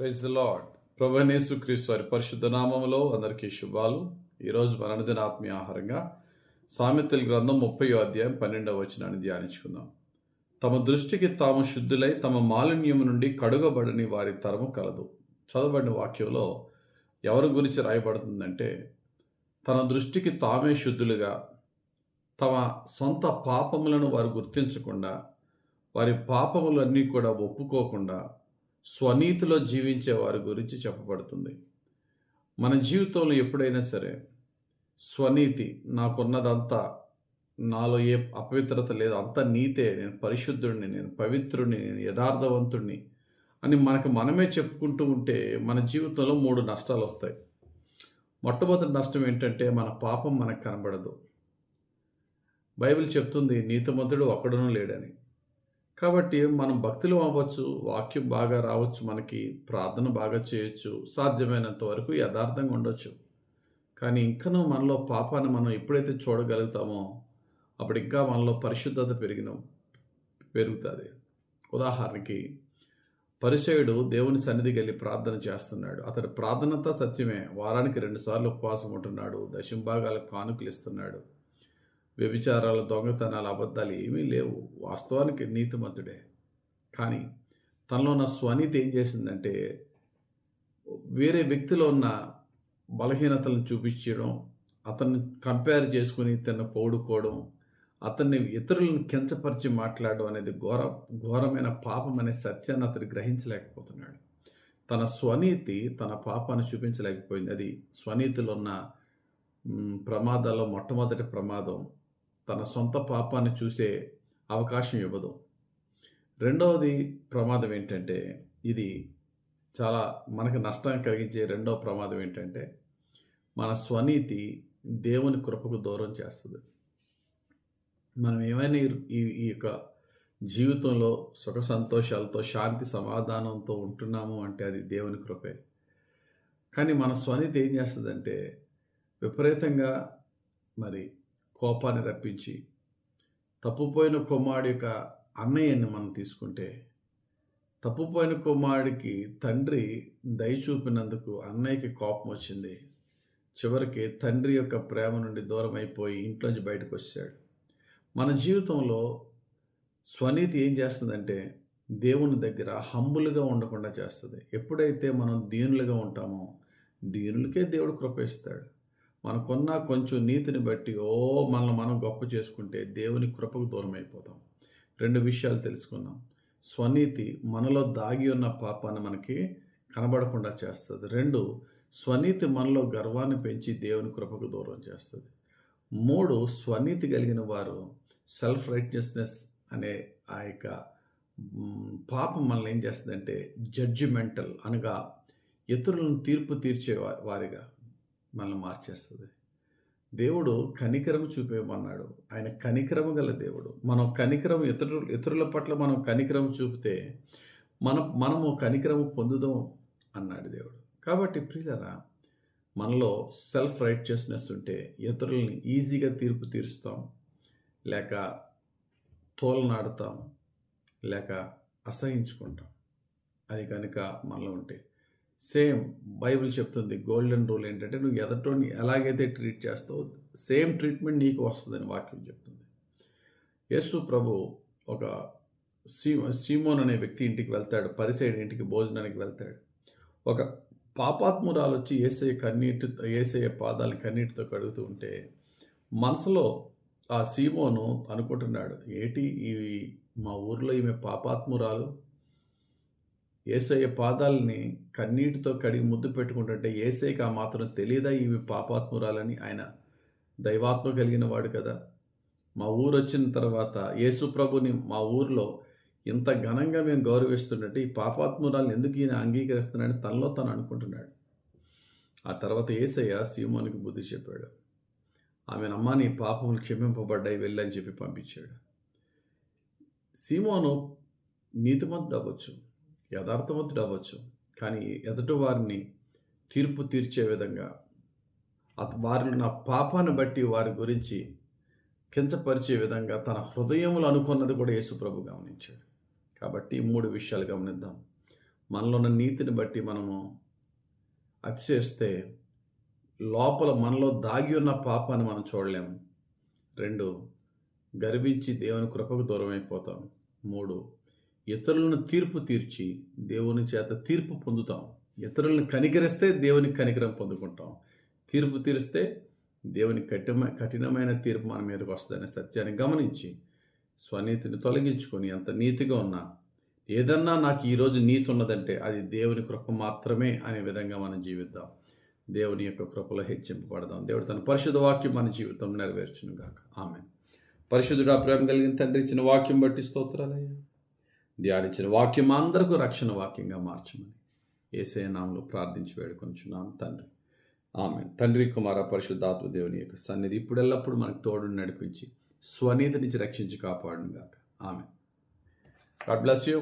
Praise the lord. ప్రభువైన యేసుక్రీస్తు వారి పరిశుద్ధ నామములో అందరికీ శుభాలు. ఈరోజు మన అనుదిన ఆత్మీయ ఆహారంగా సామెతల గ్రంథం 30వ అధ్యాయం 12వ వచనాన్ని ధ్యానించుకుందాం. తమ దృష్టికి తాము శుద్ధులై తమ మాలిన్యము నుండి కడుగబడని వారి తరము కలదు. చదవబడిన వాక్యంలో ఎవరి గురించి రాయబడుతుందంటే, తన దృష్టికి తామే శుద్ధులుగా తమ సొంత పాపములను వారు గుర్తించకుండా, వారి పాపములన్నీ కూడా ఒప్పుకోకుండా స్వనీతిలో జీవించే వారి గురించి చెప్పబడుతుంది. మన జీవితంలో ఎప్పుడైనా సరే స్వనీతి, నాకున్నదంతా, నాలో ఏ అపవిత్రత లేదు, అంత నీతే, నేను పరిశుద్ధుడిని, నేను పవిత్రుడిని, నేను యథార్థవంతుడిని అని మనమే చెప్పుకుంటూ ఉంటే మన జీవితంలో 3 నష్టాలు వస్తాయి. మొట్టమొదటి నష్టం ఏంటంటే, మన పాపం మనకు కనబడదు. బైబిల్ చెప్తుంది నీతిమంతుడు ఒక్కడునూ లేడని. కాబట్టి మనం భక్తులు అవ్వచ్చు, వాక్యం బాగా రావచ్చు, మనకి ప్రార్థన బాగా చేయొచ్చు, సాధ్యమైనంత వరకు యథార్థంగా ఉండొచ్చు. కానీ ఇంకనూ మనలో పాపాన్ని మనం ఎప్పుడైతే చూడగలుగుతామో అప్పుడు ఇంకా మనలో పరిశుద్ధత పెరుగుతుంది. ఉదాహరణకి, పరిసయుడు దేవుని సన్నిధికి వెళ్ళి ప్రార్థన చేస్తున్నాడు. అతడి ప్రార్థనంతా సత్యమే. వారానికి 2 సార్లు ఉపవాసం ఉంటున్నాడు, దశంభాగాలకు కానుకలు ఇస్తున్నాడు. వ్యభిచారాలు, దొంగతనాలు, అబద్ధాలు ఏమీ లేవు. వాస్తవానికి నీతిమంతుడే. కానీ తనలో ఉన్న స్వనీతి ఏం చేసిందంటే, వేరే వ్యక్తిలో ఉన్న బలహీనతలను చూపించడం, అతన్ని కంపేర్ చేసుకుని తను పొగుడుకోవడం, అతన్ని ఇతరులను కించపరిచి మాట్లాడడం అనేది ఘోరమైన పాపం అనే సత్యాన్ని అతను గ్రహించలేకపోతున్నాడు. తన స్వనీతి తన పాపాన్ని చూపించలేకపోయింది. అది స్వనీతిలో ఉన్న ప్రమాదాల్లో మొట్టమొదటి ప్రమాదం. తన సొంత పాపాన్ని చూసే అవకాశం ఇవ్వదు. రెండవది ప్రమాదం ఏంటంటే, ఇది చాలా మనకు నష్టాన్ని కలిగించే రెండవ ప్రమాదం ఏంటంటే, మన స్వనీతి దేవుని కృపకు దూరం చేస్తుంది. మనం ఏమైనా ఈ యొక్క జీవితంలో సుఖ సంతోషాలతో, శాంతి సమాధానంతో ఉంటున్నాము అంటే అది దేవుని కృపే. కానీ మన స్వనీతి ఏం చేస్తుందంటే, విపరీతంగా కోపాన్ని రప్పించి, తప్పుపోయిన కుమారుడి యొక్క అన్నయ్యని మనం తీసుకుంటే, తప్పుపోయిన కుమారుడికి తండ్రి దయ చూపినందుకు అన్నయ్యకి కోపం వచ్చింది. చివరికి తండ్రి యొక్క ప్రేమ నుండి దూరం అయిపోయి ఇంట్లోంచి బయటకు వచ్చాడు. మన జీవితంలో స్వనీతి ఏం చేస్తుందంటే, దేవుని దగ్గర హంబులుగా ఉండకుండా చేస్తుంది. ఎప్పుడైతే మనం దీనులుగా ఉంటామో, దీనులకే దేవుడు కృప ఇస్తాడు. మనకున్న కొంచెం నీతిని బట్టి మనల్ని మనం గొప్ప చేసుకుంటే దేవుని కృపకు దూరం అయిపోతాం. 2 విషయాలు తెలుసుకున్నాం. స్వనీతి మనలో దాగి ఉన్న పాపాన్ని మనకి కనబడకుండా చేస్తుంది. 2, స్వనీతి మనలో గర్వాన్ని పెంచి దేవుని కృపకు దూరం చేస్తుంది. 3, స్వనీతి కలిగిన వారు సెల్ఫ్ రైట్యస్నెస్ అనే ఆ యొక్క పాపం మనల్ని ఏం చేస్తుందంటే, జడ్జిమెంటల్ అనగా ఇతరులను తీర్పు తీర్చే వారిగా మనల్ని మార్చేస్తుంది. దేవుడు కనికరం చూపేమన్నాడు. ఆయన కనికరము గల దేవుడు. మనం కనికరం ఇతరుల పట్ల మనం కనికరం చూపితే మనము కనికరము పొందుదాం అన్నాడు దేవుడు. కాబట్టి ప్రియులారా, మనలో సెల్ఫ్ రైట్యస్నెస్ ఉంటే ఇతరులని ఈజీగా తీర్పు తీరుస్తాం, లేక తోలనాడుతాం, లేక అసహించుకుంటాం. అది కనుక మనలో ఉంటే, సేమ్ బైబిల్ చెప్తుంది, గోల్డెన్ రూల్ ఏంటంటే, నువ్వు ఎదటోని ఎలాగైతే ట్రీట్ చేస్తావో సేమ్ ట్రీట్మెంట్ నీకు వస్తుందని వాక్యం చెప్తుంది. యేసు ప్రభు ఒక సీమోన్ అనే వ్యక్తి ఇంటికి వెళ్తాడు. పరిసయ్యుడి ఇంటికి భోజనానికి వెళ్తాడు. ఒక పాపాత్మురాలు వచ్చి యేసయ్య పాదాలు కన్నీటితో కడుగుతూ ఉంటే, మనసులో ఆ సీమోను అనుకుంటున్నాడు, ఏటి మా ఊర్లో ఈమె పాపాత్మురాలు యేసయ్య పాదాలని కన్నీటితో కడిగి ముద్దు పెట్టుకుంటుంటే యేసయ్యకి ఆ మాత్రం తెలియదా ఈమె పాపాత్మురాలని? ఆయన దైవాత్మ కలిగిన వాడు కదా. మా ఊరు వచ్చిన తర్వాత యేసు ప్రభుని మా ఊరిలో ఇంత ఘనంగా మేము గౌరవిస్తుంటే ఈ పాపాత్మురాలను ఎందుకు ఈయన అంగీకరిస్తున్నాడని తనలో తను అనుకుంటున్నాడు. ఆ తర్వాత యేసయ్య సీమోనికి బుద్ధి చెప్పాడు. ఆమెనమ్మా, నీ పాపములు క్షమింపబడ్డాయి, వెళ్ళని చెప్పి పంపించాడు. సీమోను నీతిమంతుడు అవ్వచ్చు, యథార్థవంతుడు అవ్వచ్చు, కానీ ఎదుటి వారిని తీర్పు తీర్చే విధంగా, వారిలో నా పాపాన్ని బట్టి వారి గురించి కించపరిచే విధంగా తన హృదయములు అనుకున్నది కూడా యేసు ప్రభు గమనించాడు. కాబట్టి 3 విషయాలు గమనిద్దాం. మనలో ఉన్న నీతిని బట్టి మనము అతిశయిస్తే లోపల మనలో దాగి ఉన్న పాపాన్ని మనం చూడలేము. 2, గర్వించి దేవుని కృపకు దూరం అయిపోతాం. 3, ఇతరులను తీర్పు తీర్చి దేవుని చేత తీర్పు పొందుతాం. ఇతరులను కనికరిస్తే దేవుని కనికరం పొందుకుంటాం. తీర్పు తీరిస్తే దేవుని కఠినమైన తీర్పు మన మీదకి వస్తుందనే సత్యాన్ని గమనించి స్వనీతిని తొలగించుకొని ఎంత నీతిగా ఉన్నా ఏదన్నా నాకు ఈరోజు నీతి ఉన్నదంటే అది దేవుని కృప మాత్రమే అనే విధంగా మనం జీవిద్దాం. దేవుని యొక్క కృపలో హెచ్చింపబడదాం. దేవుడు తన పరిశుద్ధ వాక్యం మన జీవితం నెరవేర్చును గాక. ఆమేన్. పరిశుద్ధుడా, ప్రేమ కలిగిన తండ్రి, ఇచ్చిన వాక్యం బట్టి స్తోత్రాలయ్యా. ధ్యానించిన వాక్యం అందరికీ రక్షణ వాక్యంగా మార్చమని యేసయ్య నామములో ప్రార్థించి వేడుకొనుచున్నాం తండ్రి. ఆమేన్. తండ్రి, కుమార, పరిశుద్ధాత్మ దేవుని యొక్క సన్నిధి ఇప్పుడు ఎల్లప్పుడు మనకు తోడు నడిపించి స్వనీతి నుంచి రక్షించి కాపాడును గాక. ఆమేన్. God bless you.